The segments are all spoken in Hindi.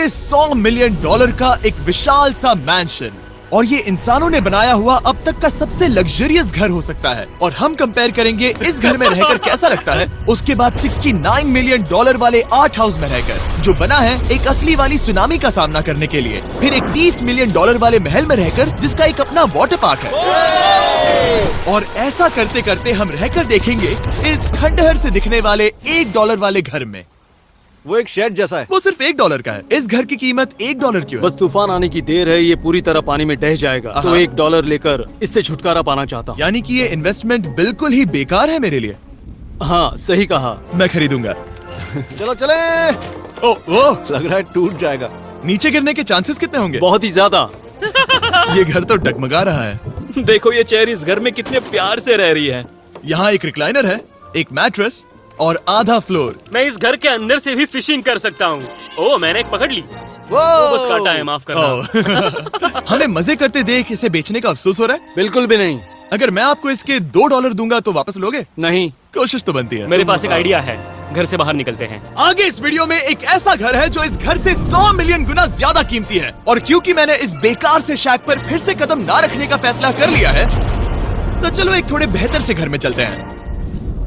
पूरे $100 मिलियन का एक विशाल सा मैंशन। और ये इंसानों ने बनाया हुआ अब तक का सबसे लग्जरियस घर हो सकता है। और हम कंपेयर करेंगे इस घर में रहकर कैसा लगता है उसके बाद $69 मिलियन वाले आर्ट हाउस में रहकर, जो बना है एक असली वाली सुनामी का सामना करने के लिए। फिर एक $30 मिलियन वाले महल में रहकर जिसका एक अपना वाटर पार्क है। और ऐसा करते करते हम रहकर देखेंगे इस खंडहर से दिखने वाले $1 वाले घर में। वो एक शेड जैसा है। वो सिर्फ $1 का है। इस घर की कीमत $1 क्यों है? बस तूफान आने की देर है, ये पूरी तरह पानी में ढह जाएगा, तो $1 लेकर इससे छुटकारा पाना चाहता हूँ। यानी कि ये इन्वेस्टमेंट बिल्कुल ही बेकार है मेरे लिए। हाँ सही कहा। मैं खरीदूंगा। चलो चले। ओ, लग रहा है टूट जाएगा। नीचे गिरने के चांसेस कितने होंगे? बहुत ही ज्यादा। ये घर तो डगमगा रहा है। देखो ये चेयर इस घर में कितने प्यार से रह रही है। यहाँ एक रिक्लाइनर है, एक मैट्रेस और आधा फ्लोर। मैं इस घर के अंदर से भी फिशिंग कर सकता हूँ। ओह मैंने एक पकड़ ली। वो बस काटा है, माफ करना। हमें मजे करते देख इसे बेचने का अफसोस हो रहा है? बिल्कुल भी नहीं। अगर मैं आपको इसके $2 दूंगा तो वापस लोगे? नहीं। कोशिश तो बनती है। मेरे पास एक आइडिया है, घर से बाहर निकलते हैं। आगे इस वीडियो में एक ऐसा घर है जो इस घर से 100 मिलियन गुना ज्यादा कीमती है। और क्योंकि मैंने इस बेकार से शैक पर फिर से कदम ना रखने का फैसला कर लिया है, तो चलो एक थोड़े बेहतर से घर में चलते हैं।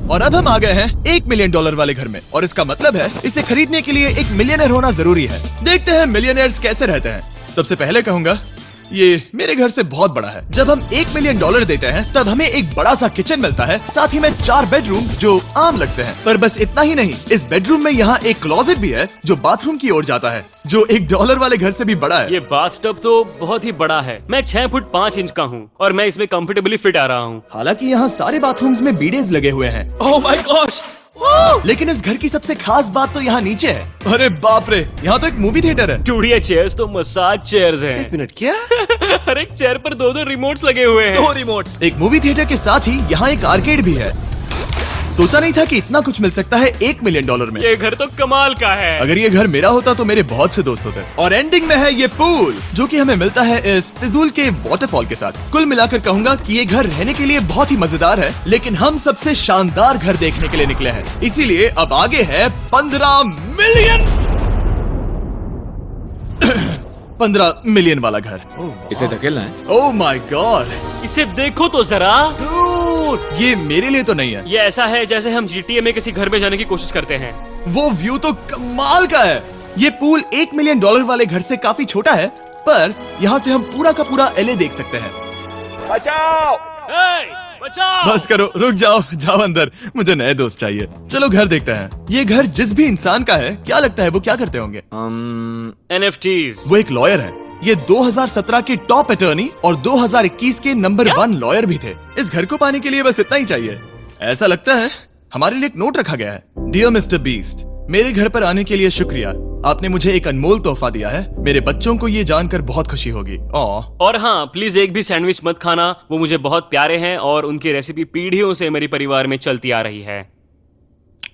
और अब हम आ गए हैं $1 मिलियन वाले घर में। और इसका मतलब है इसे खरीदने के लिए एक मिलियनर होना जरूरी है। देखते हैं मिलियनर्स कैसे रहते हैं। सबसे पहले कहूंगा ये मेरे घर से बहुत बड़ा है। जब हम $1 मिलियन देते हैं तब हमें एक बड़ा सा किचन मिलता है, साथ ही में 4 बेडरूम जो आम लगते हैं। पर बस इतना ही नहीं, इस बेडरूम में यहाँ एक क्लोजेट भी है जो बाथरूम की ओर जाता है, जो $1 वाले घर से भी बड़ा है। ये बाथटब तो बहुत ही बड़ा है। मैं 6 फुट 5 इंच का हूँ और मैं इसमें कंफर्टेबली फिट आ रहा हूँ। हालांकि यहाँ सारे बाथरूम्स में बीडेज लगे हुए हैं। Oh my gosh! लेकिन इस घर की सबसे खास बात तो यहाँ नीचे है। अरे बाप रे, यहाँ तो एक मूवी थिएटर है। चूड़िया चेयर्स तो मसाज चेयर्स हैं। 1 मिनट क्या? हर एक चेयर पर 2-2 रिमोट्स लगे हुए हैं। 2 रिमोट्स। एक मूवी थिएटर के साथ ही यहाँ एक आर्केड भी है। सोचा नहीं था कि इतना कुछ मिल सकता है $1 मिलियन में। ये घर तो कमाल का है। अगर ये घर मेरा होता तो मेरे बहुत से दोस्त होते। और एंडिंग में है ये पूल, जो कि हमें मिलता है इस फिजूल के वाटरफॉल के साथ। कुल मिलाकर कहूंगा कि ये घर रहने के लिए बहुत ही मजेदार है, लेकिन हम सबसे शानदार घर देखने के लिए निकले हैं। इसीलिए अब आगे है 15 मिलियन वाला घर। इसे धकेलना है। ओह माय गॉड, इसे देखो तो जरा। ये मेरे लिए तो नहीं है। ये ऐसा है जैसे हम GTA में किसी घर में जाने की कोशिश करते हैं। वो व्यू तो कमाल का है। ये पूल $1 मिलियन वाले घर से काफी छोटा है, पर यहाँ से हम पूरा का पूरा LA देख सकते हैं। बचाओ! बचाओ! बस करो, रुक जाओ, जाओ अंदर, मुझे नए दोस्त चाहिए। चलो घर देखते हैं। ये घर जिस भी इंसान का है, क्या लगता है वो क्या करते होंगे? NFTs। वो एक लॉयर है। ये 2017 के टॉप अटर्नी और 2021 के नंबर 1 लॉयर भी थे। इस घर को पाने के लिए बस इतना ही चाहिए। ऐसा लगता है हमारे लिए एक नोट रखा गया है। डियर मिस्टर बीस्ट, मेरे घर पर आने के लिए शुक्रिया। आपने मुझे एक अनमोल तोहफा दिया है। मेरे बच्चों को ये जानकर बहुत खुशी होगी। और हाँ, प्लीज एक भी सैंडविच मत खाना, वो मुझे बहुत प्यारे हैं और उनकी रेसिपी पीढ़ियों से मेरे परिवार में चलती आ रही है।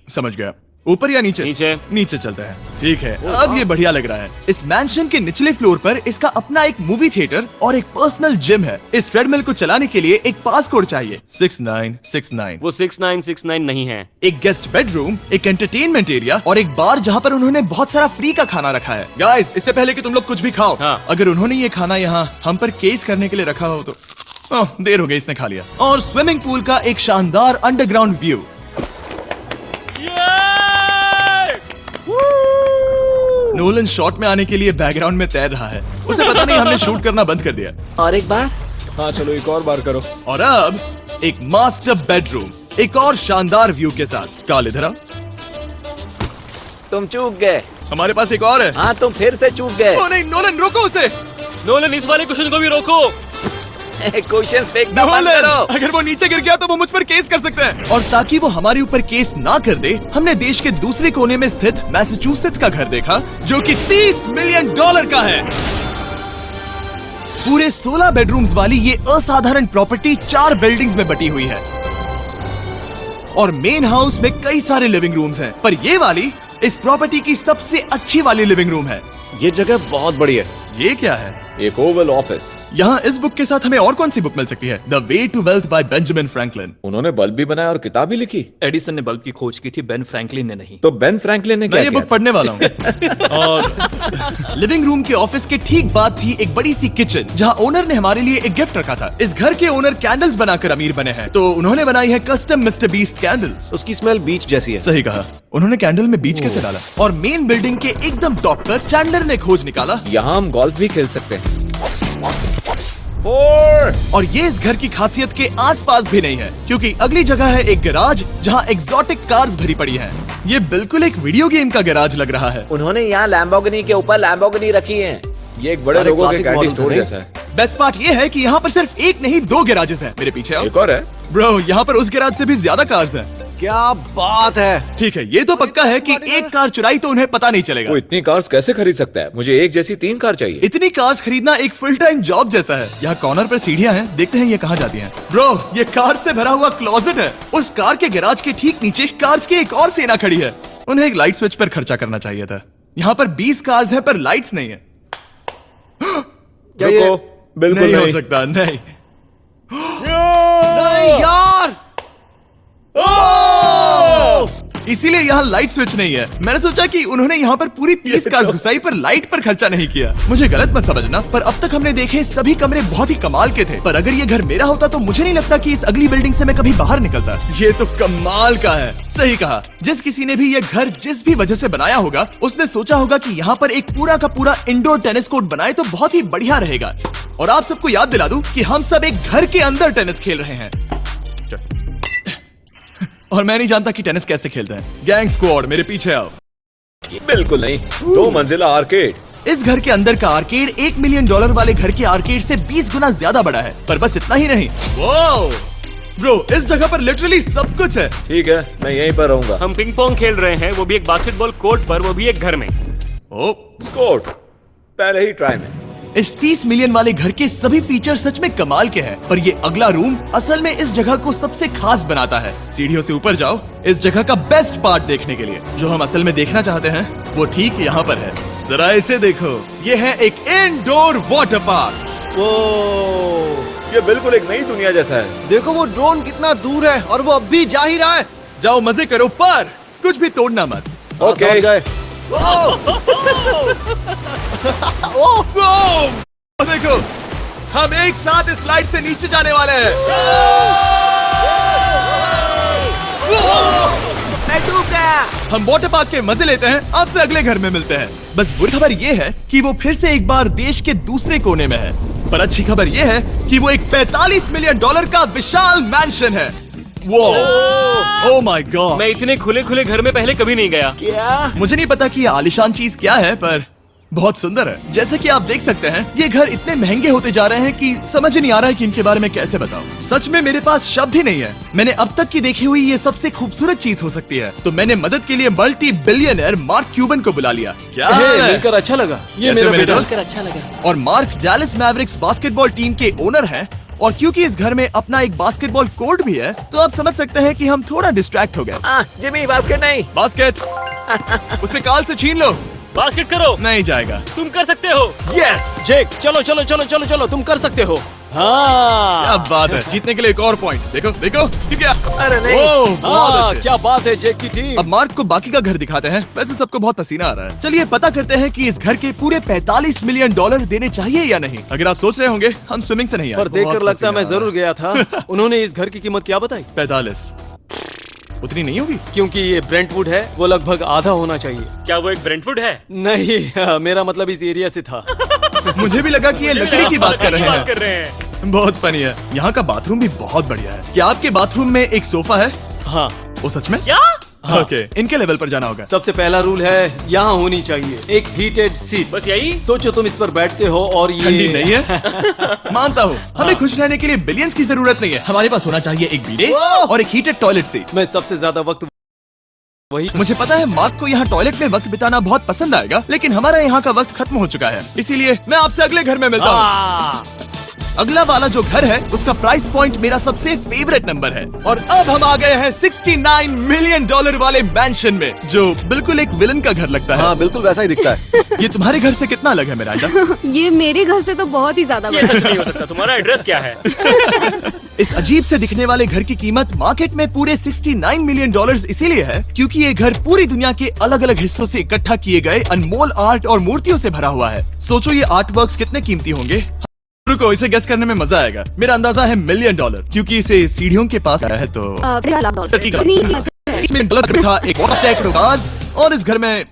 समझ गया। ऊपर या नीचे? नीचे। नीचे चलते हैं। ठीक है, अब ये बढ़िया लग रहा है। इस मैंशन के निचले फ्लोर पर इसका अपना एक मूवी थिएटर और एक पर्सनल जिम है। इस ट्रेडमिल को चलाने के लिए एक पास कोड चाहिए, 6969। वो 6969 नहीं है। एक गेस्ट बेडरूम, एक एंटरटेनमेंट एरिया और एक बार जहाँ पर उन्होंने बहुत सारा फ्री का खाना रखा है। गाइस, इससे पहले कि तुम लोग कुछ भी खाओ, हाँ। अगर उन्होंने ये खाना यहाँ हम पर केस करने के लिए रखा हो तो देर हो गई, इसने खा लिया। और स्विमिंग पूल का एक शानदार अंडरग्राउंड व्यू। नोलन शॉट में आने के लिए बैकग्राउंड में तैर रहा है। उसे पता नहीं हमने शूट करना बंद कर दिया। और एक बार? हाँ चलो एक और बार करो। और अब एक मास्टर बेडरूम, एक और शानदार व्यू के साथ। काल इधर आओ। तुम चूक गए। हमारे पास एक और है। हाँ तुम फिर से चूक गए। ओ नहीं, नोलन रोको उसे। नोलन, इस वाले क्वेश्चन को भी रोको। क्वेश्चन फेंकना बंद नोलन, करो। अगर वो नीचे गिर गया तो वो मुझ पर केस कर सकते हैं। और ताकि वो हमारे ऊपर केस ना कर दे, हमने देश के दूसरे कोने में स्थित मैसाचुसेट्स का घर देखा, जो कि $30 मिलियन का है। पूरे 16 बेडरूम्स वाली ये असाधारण प्रॉपर्टी 4 बिल्डिंग्स में बटी हुई है। और मेन हाउस में कई सारे लिविंग रूम्स हैं, पर ये वाली इस प्रॉपर्टी की सबसे अच्छी वाली लिविंग रूम है। ये जगह बहुत बड़ी है। ये क्या है? एक ओवल ऑफिस। यहाँ इस बुक के साथ हमें और कौन सी बुक मिल सकती है? The way to wealth by Benjamin Franklin. उन्होंने बल्ब भी बनाया और किताब भी लिखी। एडिसन ने बल्ब की खोज की थी, बेन फ्रैंकलिन ने नहीं। तो बेन फ्रैंकलिन ने मैं क्या ये किया बुक पढ़ने वाला हूँ। और लिविंग रूम के ऑफिस के ठीक बाद थी एक बड़ी सी किचन, जहाँ ओनर ने हमारे लिए एक गिफ्ट रखा था। इस घर के ओनर कैंडल्स बनाकर अमीर बने हैं, तो उन्होंने बनाई है कस्टम मिस्टर बीस्ट कैंडल्स। उसकी स्मेल बीच जैसी है। सही कहा। उन्होंने कैंडल में बीच कैसे डाला? और मेन बिल्डिंग के एकदम टॉप पर चैंडलर ने खोज निकाला। यहाँ हम गोल्फ भी खेल सकते हैं। 4 और ये इस घर की खासियत के आसपास भी नहीं है, क्योंकि अगली जगह है एक गैराज जहाँ एग्जॉटिक कार्स भरी पड़ी हैं। ये बिल्कुल एक वीडियो गेम का गैराज लग रहा है। उन्होंने यहाँ लैम्बोर्गिनी के ऊपर लैम्बोर्गिनी रखी है। ये एक बड़े सारे लोगों के classic कैंडी models स्टोर हैं। जैसा है। बेस्ट पार्ट ये है कि यहाँ पर सिर्फ एक नहीं 2 गैराजेस हैं। मेरे पीछे आओ। एक और है। ब्रो, यहाँ पर उस गैराज से भी ज्यादा कार्स हैं। क्या बात है। ठीक है, ये तो पक्का है कि एक कार चुराई तो उन्हें पता नहीं चलेगा। वो इतनी कार्स कैसे खरीद सकता है? मुझे एक जैसी 3 कार चाहिए। इतनी कार्स खरीदना एक फुल टाइम जॉब जैसा है। यहाँ कॉर्नर पर सीढ़ियाँ हैं, देखते हैं ये कहाँ जाती हैं। ब्रो, ये कार से भरा हुआ क्लोजेट है। उस कार के गैराज के ठीक नीचे कार्स की एक और सेना खड़ी है। उन्हें एक लाइट स्विच पर खर्चा करना चाहिए था। यहाँ पर 20 कार्स हैं पर लाइट्स नहीं है। क्या ये रुको, बिल्कुल नहीं हो नहीं। सकता, नहीं। नहीं यार। इसीलिए यहाँ लाइट स्विच नहीं है। मैंने सोचा कि उन्होंने यहाँ पर पूरी 30 कार्स घुसाई पर लाइट पर खर्चा नहीं किया। मुझे गलत मत समझना, पर अब तक हमने देखे सभी कमरे बहुत ही कमाल के थे। पर अगर ये घर मेरा होता तो मुझे नहीं लगता कि इस अगली बिल्डिंग से मैं कभी बाहर निकलता। ये तो कमाल का है। सही कहा। जिस किसी ने भी ये घर जिस भी वजह से बनाया होगा, उसने सोचा होगा कि यहाँ पर एक पूरा का पूरा इंडोर टेनिस कोर्ट बनाए तो बहुत ही बढ़िया रहेगा। और आप सबको याद दिला दूं कि हम सब एक घर के अंदर टेनिस खेल रहे हैं। और मैं नहीं जानता कि टेनिस कैसे खेलते हैं। गैंग स्क्वाड, मेरे पीछे आओ। बिल्कुल नहीं। 2 मंजिला आर्केड। इस घर के अंदर का आर्केड $1 मिलियन वाले घर के आर्केड से 20 गुना ज्यादा बड़ा है। पर बस इतना ही नहीं। वाओ ब्रो, इस जगह पर लिटरली सब कुछ है। ठीक है, मैं यहीं पर रहूंगा। हम पिंग पोंग खेल रहे हैं, वो भी एक बास्केटबॉल कोर्ट पर, वो भी एक घर में। ओ, स्कोट पहले ही ट्राई में। इस 30 मिलियन वाले घर के सभी फीचर सच में कमाल के हैं, पर ये अगला रूम असल में इस जगह को सबसे खास बनाता है। सीढ़ियों से ऊपर जाओ इस जगह का बेस्ट पार्ट देखने के लिए। जो हम असल में देखना चाहते हैं वो ठीक यहाँ पर है। जरा इसे देखो, ये है एक इंडोर वाटर पार्क। वो ये बिल्कुल एक नई दुनिया जैसा है। देखो वो ड्रोन कितना दूर है और वो अब भी जा ही रहा है। जाओ मजे करो, पर कुछ भी तोड़ना मत। ओके। समझ गए। देखो, हम एक साथ इस लाइट से नीचे जाने वाले हैं। मैं डूब गया। हम वाटर पार्क के मजे लेते हैं, आपसे अगले घर में मिलते हैं। बस बुरी खबर ये है कि वो फिर से एक बार देश के दूसरे कोने में है। पर अच्छी खबर ये है कि वो एक $45 मिलियन का विशाल मैंशन है। Oh my God. मैं इतने खुले खुले घर में पहले कभी नहीं गया। क्या? मुझे नहीं पता कि ये आलिशान चीज क्या है, पर बहुत सुंदर है। जैसे कि आप देख सकते हैं, ये घर इतने महंगे होते जा रहे हैं कि समझ ही नहीं आ रहा है कि इनके बारे में कैसे बताऊं। सच में मेरे पास शब्द ही नहीं है। मैंने अब तक की देखी हुई ये सबसे खूबसूरत चीज हो सकती है। तो मैंने मदद के लिए मल्टी बिलियनर मार्क क्यूबन को बुला लिया। क्या हे, हाल है? मिलकर अच्छा लगा। ये कैसे मेरा मेरे बेटा दोस्त? अच्छा लगा। और mark Dallas Mavericks basketball team के ओनर हैं। और क्योंकि इस घर में अपना एक बास्केटबॉल कोर्ट भी है, तो आप समझ सकते हैं कि हम थोड़ा डिस्ट्रैक्ट हो गए। जिमी बास्केट नहीं। बास्केट उसे काल से छीन लो। बास्केट करो, नहीं जाएगा। तुम कर सकते हो। यस, जेक, चलो चलो चलो चलो चलो, तुम कर सकते हो। हाँ क्या बात है। जीतने के लिए एक और पॉइंट। देखो देखो, ठीक है। अरे नहीं। ओह, बहुत हाँ, अच्छे। क्या बात है जेक की टीम। अब मार्क को बाकी का घर दिखाते हैं। वैसे सबको बहुत पसीना आ रहा है। चलिए पता करते हैं कि इस घर के पूरे $45 मिलियन देने चाहिए या नहीं। अगर आप सोच रहे होंगे हम स्विमिंग से नहीं आए, पर देखकर बहुत लगता है मैं पसीना आ जरूर गया था। उन्होंने इस घर की कीमत क्या बताई? रहा है। 45 उतनी नहीं होगी। क्योंकि ये ब्रेंटवुड है, वो लगभग आधा होना चाहिए। क्या वो एक ब्रेंटफुड है? नहीं, मेरा मतलब इस एरिया से था। मुझे भी लगा कि ये लकड़ी की बात कर रहे बात कर हैं। रहे हैं। बहुत फनी है। यहाँ का बाथरूम भी बहुत बढ़िया है। क्या आपके बाथरूम में एक सोफा है? हाँ, वो सच में? क्या? ओके, इनके लेवल पर जाना होगा। सबसे पहला रूल है यहाँ होनी चाहिए एक हीटेड सीट। बस यही? सोचो तुम इस पर बैठते हो और ये ठंडी नहीं है। मानता हूँ, हमें खुश रहने के लिए बिलियंस की जरूरत नहीं है। हमारे पास होना चाहिए एक बीडे और एक हीटेड टॉयलेट सीट। मैं सबसे ज्यादा वक्त वही। मुझे पता है मार्क को यहाँ टॉयलेट में वक्त बिताना बहुत पसंद आएगा, लेकिन हमारा यहाँ का वक्त खत्म हो चुका है। इसीलिए मैं आपसे अगले घर में मिलता हूँ। अगला वाला जो घर है उसका प्राइस पॉइंट मेरा सबसे फेवरेट नंबर है। और अब हम आ गए हैं $69 मिलियन वाले मैंशन में, जो बिल्कुल एक विलन का घर लगता है। हाँ बिल्कुल वैसा ही दिखता है। ये तुम्हारे घर से कितना अलग है मिरांडा? ये मेरे घर से तो बहुत ही ज्यादा ये बड़ा सच नहीं हो सकता। तुम्हारा एड्रेस क्या है? इस अजीब से दिखने वाले घर की कीमत मार्केट में पूरे $69 मिलियन इसीलिए है क्योंकि ये घर पूरी दुनिया के अलग अलग हिस्सों से इकट्ठा किए गए अनमोल आर्ट और मूर्तियों से भरा हुआ है। सोचो ये आर्ट वर्क्स कितने कीमती होंगे। रुको, इसे गेस करने में मजा आएगा। मेरा अंदाजा है $1 मिलियन क्योंकि इसे सीढ़ियों के पास आया है तो $1 मिलियन था। एक सैकड़ों कार्स और इस घर में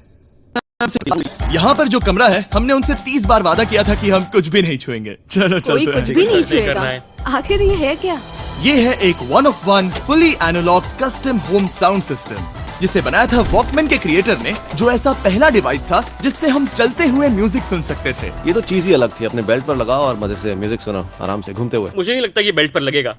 यहाँ पर जो कमरा है, हमने उनसे 30 बार वादा किया था कि हम कुछ भी नहीं छुएंगे। चलो कोई चलते कुछ हैं। भी नहीं करना छुएगा। है। आखिर ये है क्या? ये है एक 1 of 1 fully analogue custom home sound system जिसे बनाया था वॉकमैन के क्रिएटर ने, जो ऐसा पहला डिवाइस था जिससे हम चलते हुए म्यूजिक सुन सकते थे। ये तो चीज ही अलग थी। अपने बेल्ट पर लगाओ और मजे से म्यूजिक सुनो आराम से घूमते हुए। मुझे नहीं लगता ये बेल्ट पर लगेगा।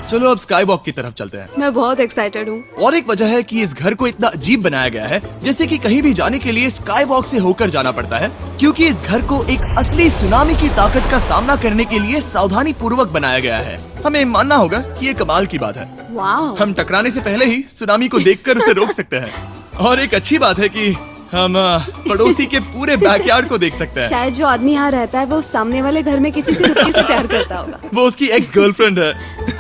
चलो अब स्काई वॉक की तरफ चलते हैं। मैं बहुत एक्साइटेड हूँ। और एक वजह है कि इस घर को इतना अजीब बनाया गया है जैसे कि कहीं भी जाने के लिए स्काई वॉक से होकर जाना पड़ता है, क्योंकि इस घर को एक असली सुनामी की ताकत का सामना करने के लिए सावधानी पूर्वक बनाया गया है। हमें मानना होगा कि ये कमाल की बात है। वाह। हम टकराने से पहले ही सुनामी को देखकर उसे रोक सकते हैं। और एक अच्छी बात है कि हम पड़ोसी के पूरे बैकयार्ड को देख सकते हैं। शायद जो आदमी यहाँ रहता है वो उस सामने वाले घर में किसी से चुपके से प्यार करता होगा। वो उसकी एक्स गर्लफ्रेंड है।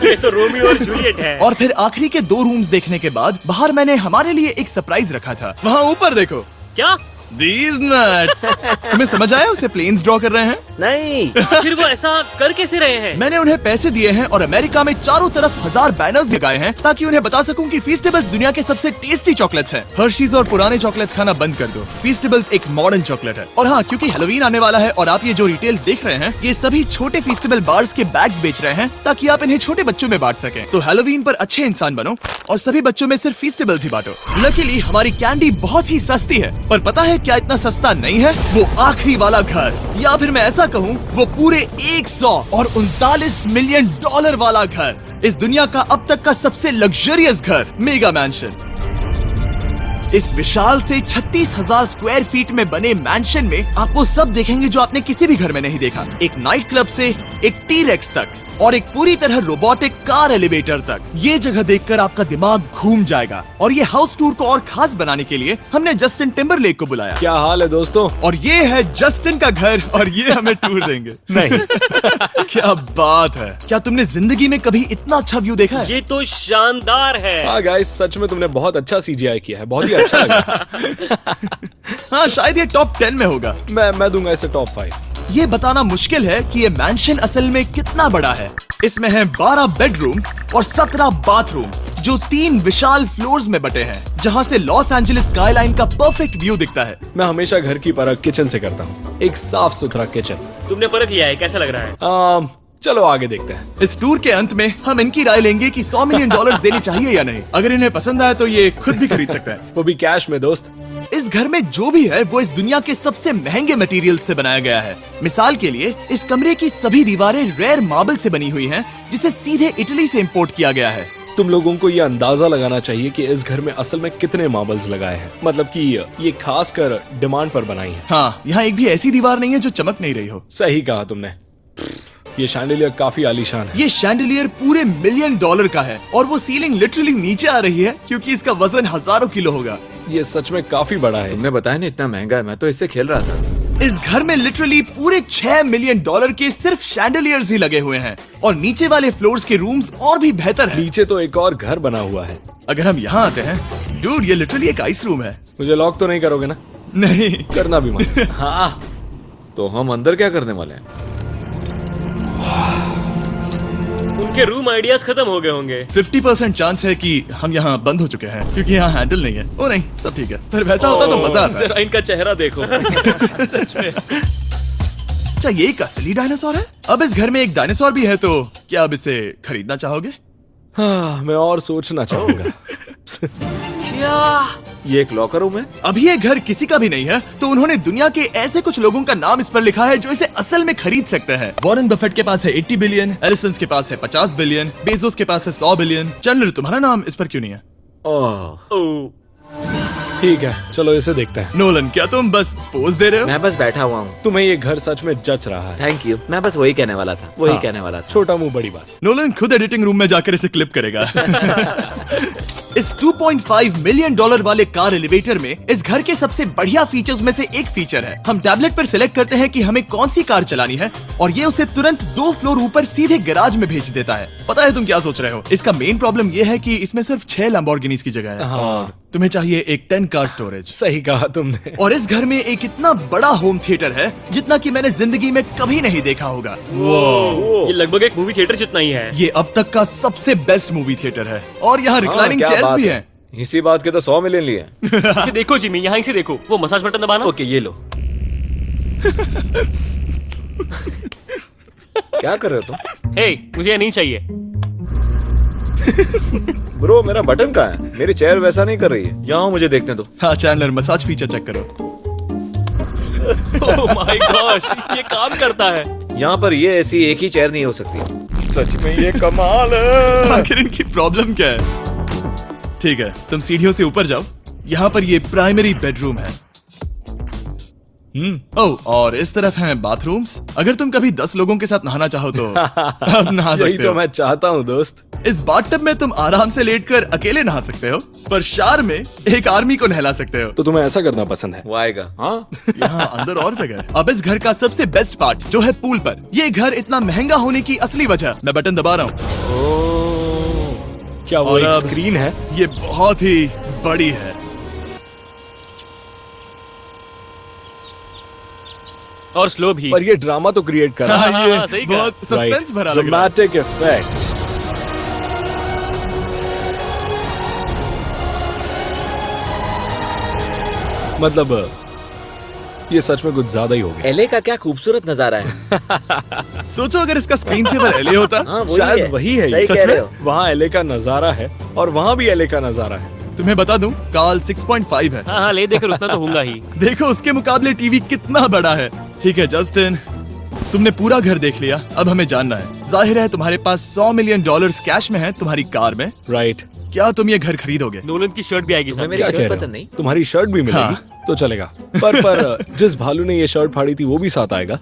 ये तो रोमियो और जूलियट है। और फिर आखिरी के 2 रूम्स देखने के बाद बाहर मैंने हमारे लिए एक सरप्राइज रखा था। वहाँ ऊपर देखो। क्या? These nuts! तुम्हें समझ आया उसे प्लेन्स ड्रॉ कर रहे हैं? नहीं। आखिर वो ऐसा कर कैसे रहे हैं? मैंने उन्हें पैसे दिए हैं और अमेरिका में चारों तरफ 1000 बैनर्स लगाए हैं ताकि उन्हें बता सकूं कि फीस्टेबल्स दुनिया के सबसे टेस्टी चॉकलेट्स हैं। हर्शीज और पुराने चॉकलेट्स खाना बंद कर दो। फीस्टेबल्स एक मॉडर्न चॉकलेट है। और हाँ, क्योंकि हैलोवीन आने वाला है और आप ये जो रिटेल्स देख रहे हैं, ये सभी छोटे फीस्टेबल बार्स के बैग्स बेच रहे हैं ताकि आप इन्हें छोटे बच्चों में बांट सकें। तो हैलोवीन पर अच्छे इंसान बनो और सभी बच्चों में सिर्फ फीस्टेबल्स ही बांटो। लकीली हमारी कैंडी बहुत ही सस्ती है, पर पता है क्या इतना सस्ता नहीं है? वो आखिरी वाला घर, या फिर मैं ऐसा कहूँ वो पूरे 139 मिलियन वाला घर। इस दुनिया का अब तक का सबसे लग्जरियस घर, मेगा मैंशन। इस विशाल से 36,000 स्क्वायर फीट में बने मैंशन में आप वो सब देखेंगे जो आपने किसी भी घर में नहीं देखा। एक नाइट क्लब से एक टी-रेक्स तक और एक पूरी तरह रोबोटिक कार एलिवेटर तक। ये जगह देखकर आपका दिमाग घूम जाएगा। और ये हाउस टूर को और खास बनाने के लिए हमने जस्टिन टिम्बरलेक को बुलाया। क्या हाल है दोस्तों? और ये है जस्टिन का घर और ये हमें टूर देंगे। नहीं। क्या बात है! क्या तुमने जिंदगी में कभी इतना अच्छा व्यू देखा है? ये तो शानदार है। हाँ गाइस, सच में तुमने बहुत अच्छा CGI किया है। बहुत ही अच्छा लगा। हाँ, शायद ये टॉप 10 में होगा। मैं दूंगा इसे टॉप 5। ये बताना मुश्किल है कि ये मैंशन असल में कितना बड़ा है। इसमें हैं 12 बेडरूम्स और 17 बाथरूम्स जो 3 विशाल फ्लोर्स में बटे हैं, जहाँ से लॉस एंजलिस स्काईलाइन का परफेक्ट व्यू दिखता है। मैं हमेशा घर की परख किचन से करता हूँ। एक साफ सुथरा किचन। तुमने परख लिया है, कैसा लग रहा है? चलो आगे देखते हैं। इस टूर के अंत में हम इनकी राय लेंगे कि $100 मिलियन देने चाहिए या नहीं। अगर इन्हें पसंद आए तो ये खुद भी खरीद सकते हैं। वो भी कैश में दोस्त। इस घर में जो भी है वो इस दुनिया के सबसे महंगे मटेरियल से बनाया गया है। मिसाल के लिए इस कमरे की सभी दीवारें रेयर मार्बल से बनी हुई हैं, जिसे सीधे इटली से इंपोर्ट किया गया है। तुम लोगों को ये अंदाजा लगाना चाहिए कि इस घर में असल में कितने मार्बल्स लगाए हैं। मतलब कि ये खास कर डिमांड पर बनाई है। हाँ, यहाँ एक भी ऐसी दीवार नहीं है जो चमक नहीं रही हो। सही कहा तुमने। ये शैंडिलियर काफी आलीशान है। ये शैंडिलियर पूरे $1 मिलियन का है और वो सीलिंग लिटरली नीचे आ रही है क्योंकि इसका वजन हजारों किलो होगा। ये सच में काफी बड़ा है। तुमने बताया ना इतना महंगा है, मैं तो इससे खेल रहा था। इस घर में लिटरली पूरे $6 मिलियन के सिर्फ शैंडिलियर्स ही लगे हुए हैं और नीचे वाले फ्लोर्स के रूम्स और भी बेहतर हैं। नीचे तो एक और घर बना हुआ है। अगर हम यहाँ आते हैं, डूड, ये लिटरली एक आइस रूम है। मुझे लॉक तो नहीं करोगे ना? नहीं करना भी मत। हाँ, तो हम अंदर क्या करने वाले हैं? उनके रूम आइडियाज खत्म हो गए होंगे। 50% चांस है कि हम यहाँ बंद हो चुके हैं क्योंकि यहाँ हैंडल नहीं है। ओ नहीं, सब ठीक है। पर वैसा होता तो मजा आता। जरा इनका चेहरा देखो। सच में। क्या ये एक असली डायनासोर है? अब इस घर में एक डायनासोर भी है, तो क्या अब इसे खरीदना चाहोगे? हाँ, मैं और सोचना चाहूंगा। ये एक लॉकर रूम है? अभी ये घर किसी का भी नहीं है, तो उन्होंने दुनिया के ऐसे कुछ लोगों का नाम इस पर लिखा है जो इसे असल में खरीद सकते हैं। वॉरेन बफेट के पास है 80 बिलियन, एलिसन के पास है 50 बिलियन, बेजोस के पास है 100 बिलियन। चंद्र, तुम्हारा नाम इस पर क्यों नहीं है? ओह, ओह। ठीक है, चलो इसे देखते हैं। नोलन, क्या तुम बस पोज दे रहे हो? मैं बस बैठा हुआ हूँ। तुम्हें ये घर सच में जच रहा है। Thank you. मैं बस वही कहने वाला था, वही हाँ। कहने वाला था। छोटा मुंह बड़ी बात। नोलन खुद एडिटिंग रूम में जाकर इसे क्लिप करेगा। इस $2.5 मिलियन वाले कार एलिवेटर में इस घर के सबसे बढ़िया फीचर्स में से एक फीचर है। हम टैबलेट पर सिलेक्ट करते हैं कि हमें कौन सी कार चलानी है और ये उसे तुरंत 2 फ्लोर ऊपर सीधे गैराज में भेज देता है। पता है तुम क्या सोच रहे हो? इसका मेन प्रॉब्लम ये है कि इसमें सिर्फ 6 लैम्बोर्गिनीज की जगह है। हाँ। तुम्हें चाहिए एक 10 कार स्टोरेज। सही कहा तुमने। और इस घर में एक इतना बड़ा होम थिएटर है जितना कि मैंने जिंदगी में कभी नहीं देखा होगा। ये लगभग एक मूवी थिएटर जितना ही है। ये अब तक का सबसे बेस्ट मूवी थिएटर है और यहाँ रिक्लाइनिंग क्या चेयर्स बात भी है। हैं। इसी बात के तो 100 मिलियन लिए हैं। इसे देखो जिमी, यहाँ इसे देखो, वो मसाज बटन दबाना। ओके, ये लो। क्या कर रहे हो तुम? हे, मुझे ये नहीं चाहिए। ब्रो, मेरा बटन कहाँ है? मेरी चेयर वैसा नहीं कर रही है। यहाँ मुझे देखने दो। हाँ चैंडलर, मसाज फीचर चेक करो। ओह माय गॉश, ये काम करता है। यहाँ पर ये ऐसी एक ही चेयर नहीं हो सकती। सच में ये कमाल है। आखिर इनकी प्रॉब्लम क्या है? ठीक है, तुम सीढ़ियों से ऊपर जाओ। यहाँ पर ये प्राइमरी बेडरूम है। ओह, और इस तरफ हैं बाथरूम्स। अगर तुम कभी 10 लोगों के साथ नहाना चाहो तो अब नहा यही सकते तो हो। मैं चाहता हूँ दोस्त। इस बाथटब में तुम आराम से लेटकर अकेले नहा सकते हो, पर शार में एक आर्मी को नहला सकते हो। तो तुम्हें ऐसा करना पसंद है? वो आएगा। हाँ, यहाँ अंदर और जगह है। अब इस घर का सबसे बेस्ट पार्ट जो है पूल पर। ये घर इतना महंगा होने की असली वजह, मैं बटन दबा रहा हूँ। क्या वो और एक अब- स्क्रीन है? ये बहुत ही बड़ी है। और स्लो भी। पर ये ड्रामा तो क्रिएट कर रहा है। हाँ, ये हाँ, सही कहा। बहुत सस्पेंस भरा लग रहा है। Dramatic effect. मतलब ये सच में कुछ ज्यादा ही हो गया। एले का क्या खूबसूरत नजारा है। सोचो अगर इसका स्क्रीन सेवर एलए होता। हाँ, वही शायद है। वही है ये। सही सच कह रहे में? हो। वहाँ एले का नजारा है और वहाँ भी एले का नजारा है। तुम्हें बता दूं, काल 6.5 है। हाँ हाँ, ले देकर उतना तो होगा ही। देखो उसके मुकाबले टीवी कितना बड़ा है। ठीक है जस्टिन, तुमने पूरा घर देख लिया। अब हमें जानना है, जाहिर है तुम्हारे पास $100 मिलियन कैश में है तुम्हारी कार में। राइट। क्या तुम ये घर खरीदोगे? नोलन की शर्ट भी आएगी तुम्हें साथ। मेरी क्या शर्ट कह रहे पसंद हो? नहीं? तुम्हारी शर्ट भी मिलेगी हाँ। तो चलेगा। पर जिस भालू ने ये शर्ट फाड़ी थी वो भी साथ आएगा।